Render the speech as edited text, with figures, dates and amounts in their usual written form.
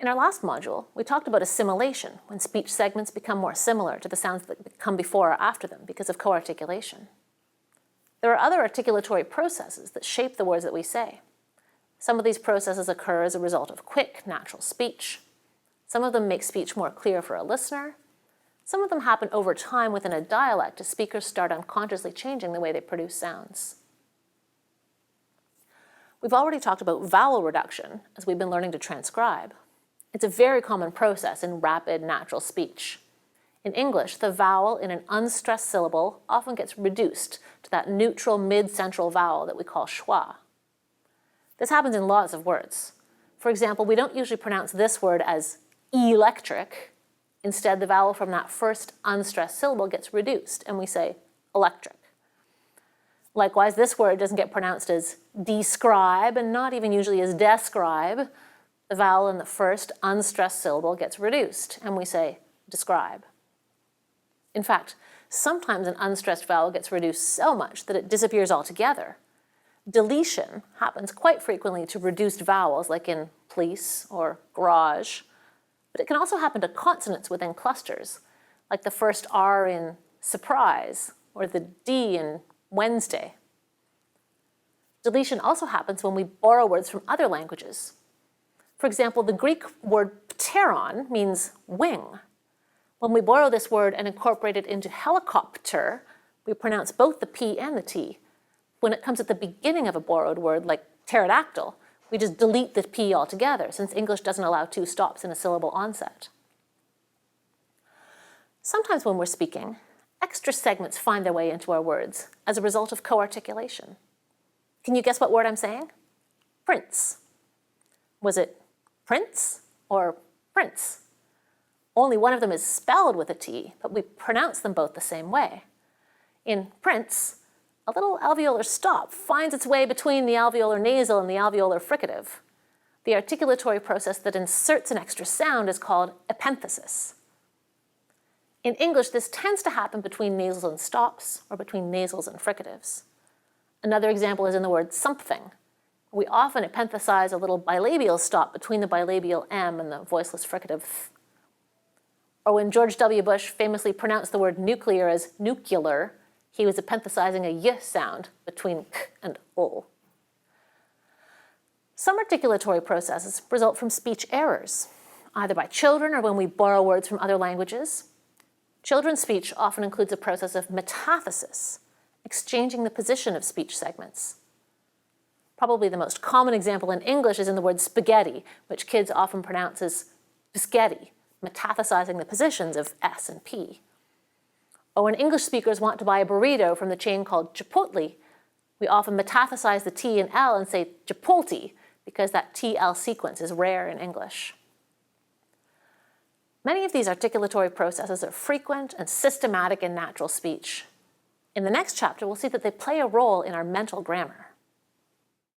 In our last module, we talked about assimilation, when speech segments become more similar to the sounds that come before or after them because of co-articulation. There are other articulatory processes that shape the words that we say. Some of these processes occur as a result of quick, natural speech. Some of them make speech more clear for a listener. Some of them happen over time within a dialect as speakers start unconsciously changing the way they produce sounds. We've already talked about vowel reduction as we've been learning to transcribe. It's a very common process in rapid, natural speech. In English, the vowel in an unstressed syllable often gets reduced to that neutral mid-central vowel that we call schwa. This happens in lots of words. For example, we don't usually pronounce this word as electric. Instead, the vowel from that first unstressed syllable gets reduced, and we say electric. Likewise, this word doesn't get pronounced as describe, and not even usually as describe. The vowel in the first unstressed syllable gets reduced, and we say describe. In fact, sometimes an unstressed vowel gets reduced so much that it disappears altogether. Deletion happens quite frequently to reduced vowels, like in police or garage, but it can also happen to consonants within clusters, like the first R in surprise or the D in Wednesday. Deletion also happens when we borrow words from other languages. For example, the Greek word pteron means wing. When we borrow this word and incorporate it into helicopter, we pronounce both the P and the T. When it comes at the beginning of a borrowed word, like pterodactyl, we just delete the P altogether, since English doesn't allow two stops in a syllable onset. Sometimes when we're speaking, extra segments find their way into our words as a result of co-articulation. Can you guess what word I'm saying? Prince. Was it prince or prince? Only one of them is spelled with a T, but we pronounce them both the same way. In prince, a little alveolar stop finds its way between the alveolar nasal and the alveolar fricative. The articulatory process that inserts an extra sound is called epenthesis. In English, this tends to happen between nasals and stops, or between nasals and fricatives. Another example is in the word something. We often epenthesize a little bilabial stop between the bilabial M and the voiceless fricative th. Or when George W. Bush famously pronounced the word nuclear as nuclear, he was epenthesizing a y sound between k and o. Some articulatory processes result from speech errors, either by children or when we borrow words from other languages. Children's speech often includes a process of metathesis, exchanging the position of speech segments. Probably the most common example in English is in the word spaghetti, which kids often pronounce as bisgetti, metathesizing the positions of S and P. Or when English speakers want to buy a burrito from the chain called Chipotle, we often metathesize the T and L and say Chipotle, because that TL sequence is rare in English. Many of these articulatory processes are frequent and systematic in natural speech. In the next chapter, we'll see that they play a role in our mental grammar.